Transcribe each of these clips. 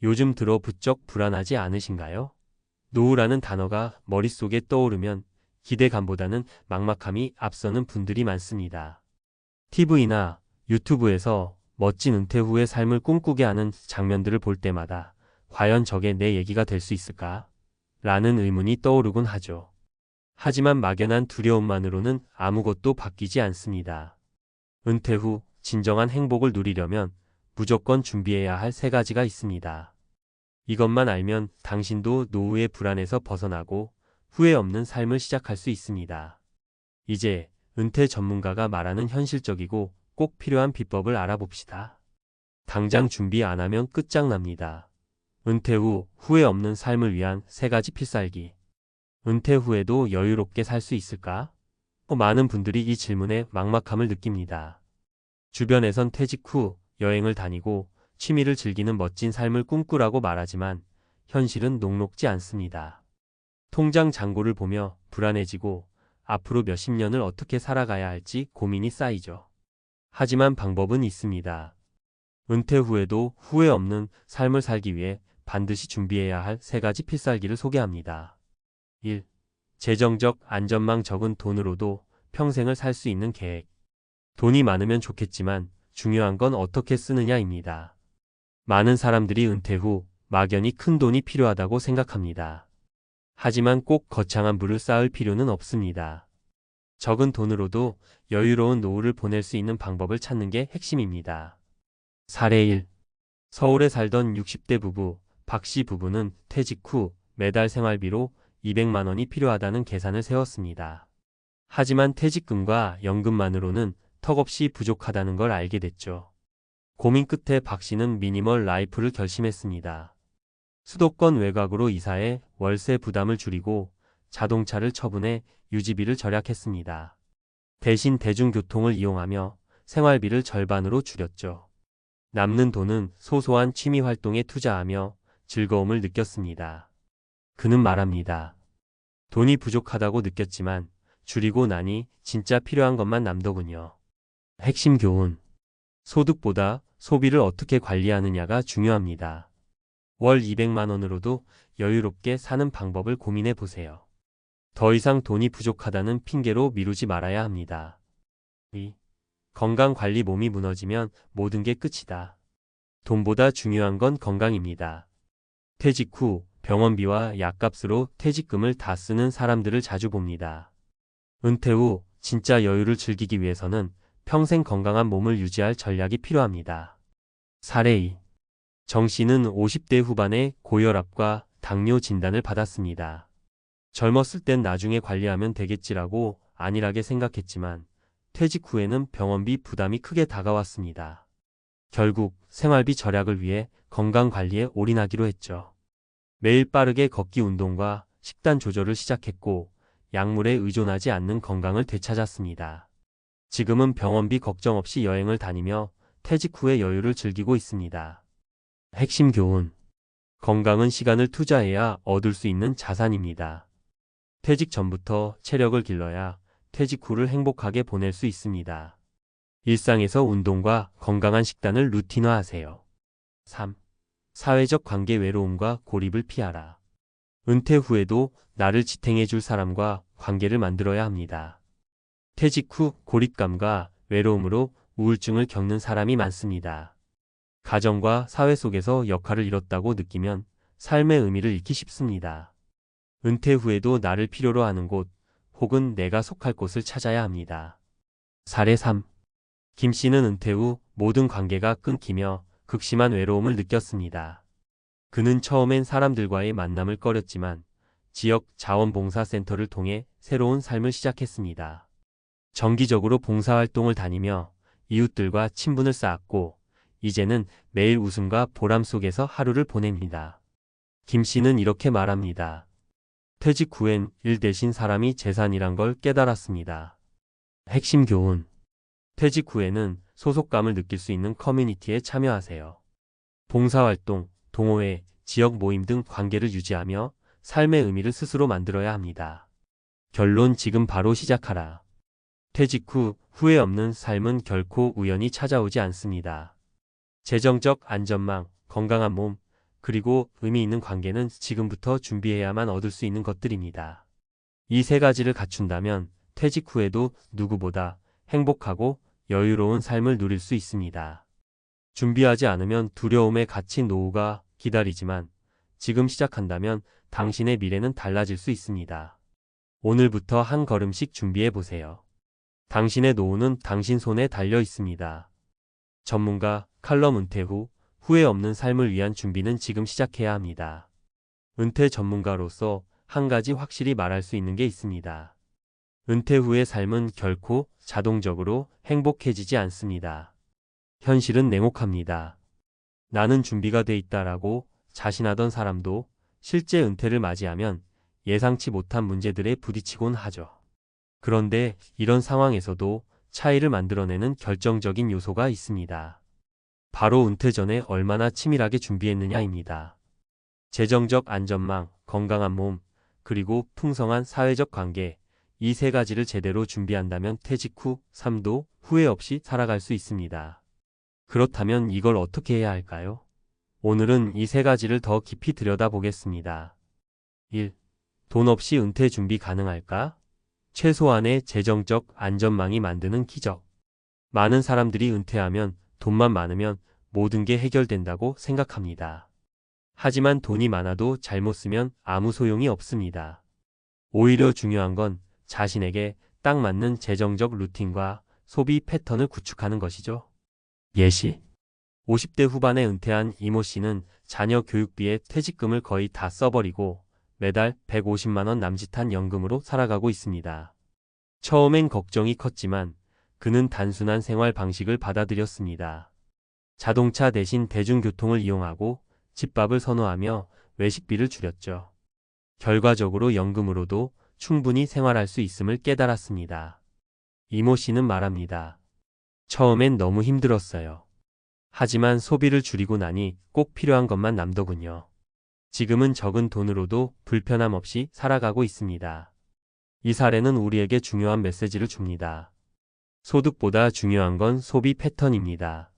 요즘 들어 부쩍 불안하지 않으신가요? 노후라는 단어가 머릿속에 떠오르면 기대감보다는 막막함이 앞서는 분들이 많습니다. TV나 유튜브에서 멋진 은퇴 후의 삶을 꿈꾸게 하는 장면들을 볼 때마다 과연 저게 내 얘기가 될 수 있을까? 라는 의문이 떠오르곤 하죠. 하지만 막연한 두려움만으로는 아무것도 바뀌지 않습니다. 은퇴 후 진정한 행복을 누리려면 무조건 준비해야 할 세 가지가 있습니다. 이것만 알면 당신도 노후의 불안에서 벗어나고 후회 없는 삶을 시작할 수 있습니다. 이제 은퇴 전문가가 말하는 현실적이고 꼭 필요한 비법을 알아봅시다. 당장 준비 안 하면 끝장납니다. 은퇴 후 후회 없는 삶을 위한 세 가지 필살기. 은퇴 후에도 여유롭게 살 수 있을까? 많은 분들이 이 질문에 막막함을 느낍니다. 주변에선 퇴직 후 여행을 다니고 취미를 즐기는 멋진 삶을 꿈꾸라고 말하지만 현실은 녹록지 않습니다. 통장 잔고를 보며 불안해지고 앞으로 몇십 년을 어떻게 살아가야 할지 고민이 쌓이죠. 하지만 방법은 있습니다. 은퇴 후에도 후회 없는 삶을 살기 위해 반드시 준비해야 할 세 가지 필살기를 소개합니다. 1. 재정적 안전망. 적은 돈으로도 평생을 살 수 있는 계획. 돈이 많으면 좋겠지만 중요한 건 어떻게 쓰느냐입니다. 많은 사람들이 은퇴 후 막연히 큰 돈이 필요하다고 생각합니다. 하지만 꼭 거창한 부를 쌓을 필요는 없습니다. 적은 돈으로도 여유로운 노후를 보낼 수 있는 방법을 찾는 게 핵심입니다. 사례 1. 서울에 살던 60대 부부 박 씨 부부는 퇴직 후 매달 생활비로 200만 원이 필요하다는 계산을 세웠습니다. 하지만 퇴직금과 연금만으로는 턱없이 부족하다는 걸 알게 됐죠. 고민 끝에 박 씨는 미니멀 라이프를 결심했습니다. 수도권 외곽으로 이사해 월세 부담을 줄이고 자동차를 처분해 유지비를 절약했습니다. 대신 대중교통을 이용하며 생활비를 절반으로 줄였죠. 남는 돈은 소소한 취미 활동에 투자하며 즐거움을 느꼈습니다. 그는 말합니다. 돈이 부족하다고 느꼈지만 줄이고 나니 진짜 필요한 것만 남더군요. 핵심 교훈. 소득보다 소비를 어떻게 관리하느냐가 중요합니다. 월 200만 원으로도 여유롭게 사는 방법을 고민해 보세요. 더 이상 돈이 부족하다는 핑계로 미루지 말아야 합니다. 2. 건강관리. 몸이 무너지면 모든 게 끝이다. 돈보다 중요한 건 건강입니다. 퇴직 후 병원비와 약값으로 퇴직금을 다 쓰는 사람들을 자주 봅니다. 은퇴 후 진짜 여유를 즐기기 위해서는 평생 건강한 몸을 유지할 전략이 필요합니다. 사례 2. 정 씨는 50대 후반에 고혈압과 당뇨 진단을 받았습니다. 젊었을 땐 나중에 관리하면 되겠지라고 안일하게 생각했지만 퇴직 후에는 병원비 부담이 크게 다가왔습니다. 결국 생활비 절약을 위해 건강관리에 올인하기로 했죠. 매일 빠르게 걷기 운동과 식단 조절을 시작했고 약물에 의존하지 않는 건강을 되찾았습니다. 지금은 병원비 걱정 없이 여행을 다니며 퇴직 후의 여유를 즐기고 있습니다. 핵심 교훈. 건강은 시간을 투자해야 얻을 수 있는 자산입니다. 퇴직 전부터 체력을 길러야 퇴직 후를 행복하게 보낼 수 있습니다. 일상에서 운동과 건강한 식단을 루틴화하세요. 3. 사회적 관계. 외로움과 고립을 피하라. 은퇴 후에도 나를 지탱해 줄 사람과 관계를 만들어야 합니다. 퇴직 후 고립감과 외로움으로 우울증을 겪는 사람이 많습니다. 가정과 사회 속에서 역할을 잃었다고 느끼면 삶의 의미를 잃기 쉽습니다. 은퇴 후에도 나를 필요로 하는 곳 혹은 내가 속할 곳을 찾아야 합니다. 사례 3. 김 씨는 은퇴 후 모든 관계가 끊기며 극심한 외로움을 느꼈습니다. 그는 처음엔 사람들과의 만남을 꺼렸지만 지역 자원봉사센터를 통해 새로운 삶을 시작했습니다. 정기적으로 봉사활동을 다니며 이웃들과 친분을 쌓았고 이제는 매일 웃음과 보람 속에서 하루를 보냅니다. 김 씨는 이렇게 말합니다. 퇴직 후엔 일 대신 사람이 재산이란 걸 깨달았습니다. 핵심 교훈. 퇴직 후에는 소속감을 느낄 수 있는 커뮤니티에 참여하세요. 봉사활동, 동호회, 지역 모임 등 관계를 유지하며 삶의 의미를 스스로 만들어야 합니다. 결론. 지금 바로 시작하라. 퇴직 후 후회 없는 삶은 결코 우연히 찾아오지 않습니다. 재정적 안전망, 건강한 몸, 그리고 의미 있는 관계는 지금부터 준비해야만 얻을 수 있는 것들입니다. 이 세 가지를 갖춘다면 퇴직 후에도 누구보다 행복하고 여유로운 삶을 누릴 수 있습니다. 준비하지 않으면 두려움에 갇힌 노후가 기다리지만 지금 시작한다면 당신의 미래는 달라질 수 있습니다. 오늘부터 한 걸음씩 준비해 보세요. 당신의 노후는 당신 손에 달려 있습니다. 전문가 칼럼 은퇴 후 후회 없는 삶을 위한 준비는 지금 시작해야 합니다. 은퇴 전문가로서 한 가지 확실히 말할 수 있는 게 있습니다. 은퇴 후의 삶은 결코 자동적으로 행복해지지 않습니다. 현실은 냉혹합니다. 나는 준비가 돼 있다라고 자신하던 사람도 실제 은퇴를 맞이하면 예상치 못한 문제들에 부딪히곤 하죠. 그런데 이런 상황에서도 차이를 만들어내는 결정적인 요소가 있습니다. 바로 은퇴 전에 얼마나 치밀하게 준비했느냐입니다. 재정적 안전망, 건강한 몸, 그리고 풍성한 사회적 관계, 이 세 가지를 제대로 준비한다면 퇴직 후 삶도 후회 없이 살아갈 수 있습니다. 그렇다면 이걸 어떻게 해야 할까요? 오늘은 이 세 가지를 더 깊이 들여다보겠습니다. 1. 돈 없이 은퇴 준비 가능할까? 최소한의 재정적 안전망이 만드는 기적. 많은 사람들이 은퇴하면 돈만 많으면 모든 게 해결된다고 생각합니다. 하지만 돈이 많아도 잘못 쓰면 아무 소용이 없습니다. 오히려 중요한 건 자신에게 딱 맞는 재정적 루틴과 소비 패턴을 구축하는 것이죠. 예시. 50대 후반에 은퇴한 이모 씨는 자녀 교육비에 퇴직금을 거의 다 써버리고 매달 150만 원 남짓한 연금으로 살아가고 있습니다. 처음엔 걱정이 컸지만 그는 단순한 생활 방식을 받아들였습니다. 자동차 대신 대중교통을 이용하고 집밥을 선호하며 외식비를 줄였죠. 결과적으로 연금으로도 충분히 생활할 수 있음을 깨달았습니다. 이모 씨는 말합니다. 처음엔 너무 힘들었어요. 하지만 소비를 줄이고 나니 꼭 필요한 것만 남더군요. 지금은 적은 돈으로도 불편함 없이 살아가고 있습니다. 이 사례는 우리에게 중요한 메시지를 줍니다. 소득보다 중요한 건 소비 패턴입니다.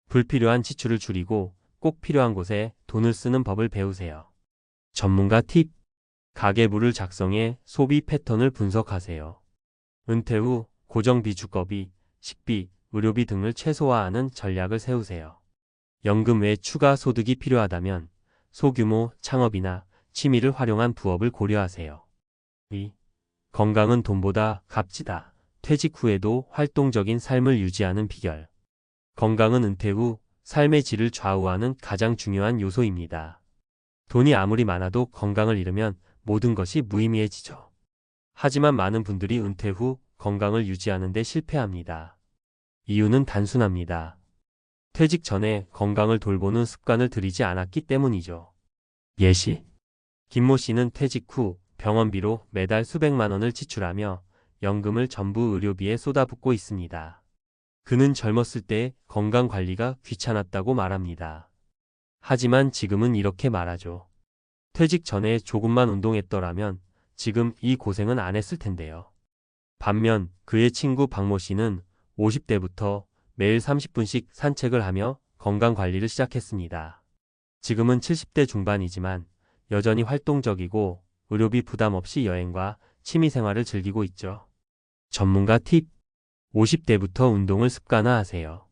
불필요한 지출을 줄이고 꼭 필요한 곳에 돈을 쓰는 법을 배우세요. 전문가 팁. 가계부를 작성해 소비 패턴을 분석하세요. 은퇴 후 고정비 주거비, 식비, 의료비 등을 최소화하는 전략을 세우세요. 연금 외 추가 소득이 필요하다면 소규모 창업이나 취미를 활용한 부업을 고려하세요. 2. 건강은 돈보다 값지다. 퇴직 후에도 활동적인 삶을 유지하는 비결. 건강은 은퇴 후 삶의 질을 좌우하는 가장 중요한 요소입니다. 돈이 아무리 많아도 건강을 잃으면 모든 것이 무의미해지죠. 하지만 많은 분들이 은퇴 후 건강을 유지하는 데 실패합니다. 이유는 단순합니다. 퇴직 전에 건강을 돌보는 습관을 들이지 않았기 때문이죠. 예시. 김모 씨는 퇴직 후 병원비로 매달 수백만 원을 지출하며 연금을 전부 의료비에 쏟아붓고 있습니다. 그는 젊었을 때 건강 관리가 귀찮았다고 말합니다. 하지만 지금은 이렇게 말하죠. 퇴직 전에 조금만 운동했더라면 지금 이 고생은 안 했을 텐데요. 반면 그의 친구 박모 씨는 50대부터 매일 30분씩 산책을 하며 건강 관리를 시작했습니다. 지금은 70대 중반이지만 여전히 활동적이고 의료비 부담 없이 여행과 취미 생활을 즐기고 있죠. 전문가 팁. 50대부터 운동을 습관화하세요.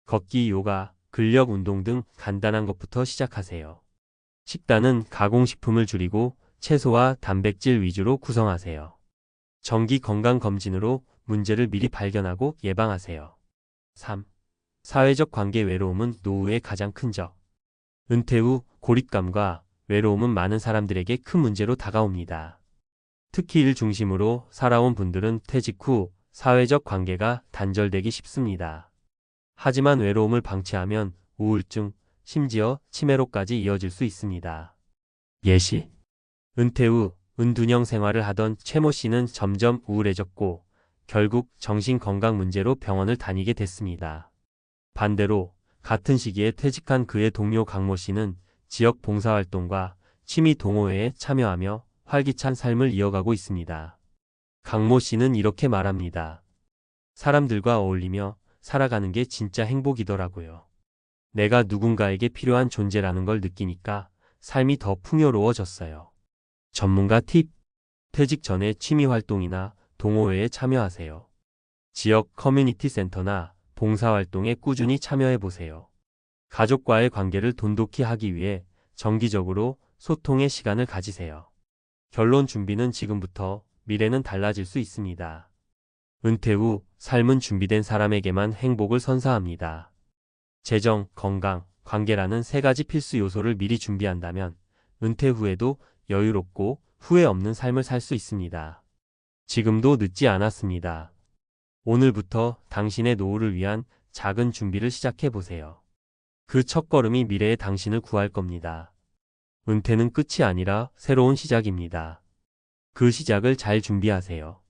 걷기, 요가, 근력 운동 등 간단한 것부터 시작하세요. 식단은 가공식품을 줄이고 채소와 단백질 위주로 구성하세요. 정기 건강검진으로 문제를 미리 발견하고 예방하세요. 3. 사회적 관계 외로움은 노후의 가장 큰 적. 은퇴 후 고립감과 외로움은 많은 사람들에게 큰 문제로 다가옵니다. 특히 일 중심으로 살아온 분들은 퇴직 후 사회적 관계가 단절되기 쉽습니다. 하지만 외로움을 방치하면 우울증, 심지어 치매로까지 이어질 수 있습니다. 예시. 은퇴 후 은둔형 생활을 하던 최모 씨는 점점 우울해졌고 결국 정신건강 문제로 병원을 다니게 됐습니다. 반대로 같은 시기에 퇴직한 그의 동료 강모 씨는 지역 봉사활동과 취미 동호회에 참여하며 활기찬 삶을 이어가고 있습니다. 강모 씨는 이렇게 말합니다. 사람들과 어울리며 살아가는 게 진짜 행복이더라고요. 내가 누군가에게 필요한 존재라는 걸 느끼니까 삶이 더 풍요로워졌어요. 전문가 팁. 퇴직 전에 취미 활동이나 동호회에 참여하세요. 지역 커뮤니티 센터나 봉사활동에 꾸준히 참여해 보세요. 가족과의 관계를 돈독히 하기 위해 정기적으로 소통의 시간을 가지세요. 결론 준비는 지금부터, 미래는 달라질 수 있습니다. 은퇴 후 삶은 준비된 사람에게만 행복을 선사합니다. 재정, 건강, 관계라는 세 가지 필수 요소를 미리 준비한다면 은퇴 후에도 여유롭고 후회 없는 삶을 살 수 있습니다. 지금도 늦지 않았습니다. 오늘부터 당신의 노후를 위한 작은 준비를 시작해 보세요. 그 첫걸음이 미래의 당신을 구할 겁니다. 은퇴는 끝이 아니라 새로운 시작입니다. 그 시작을 잘 준비하세요.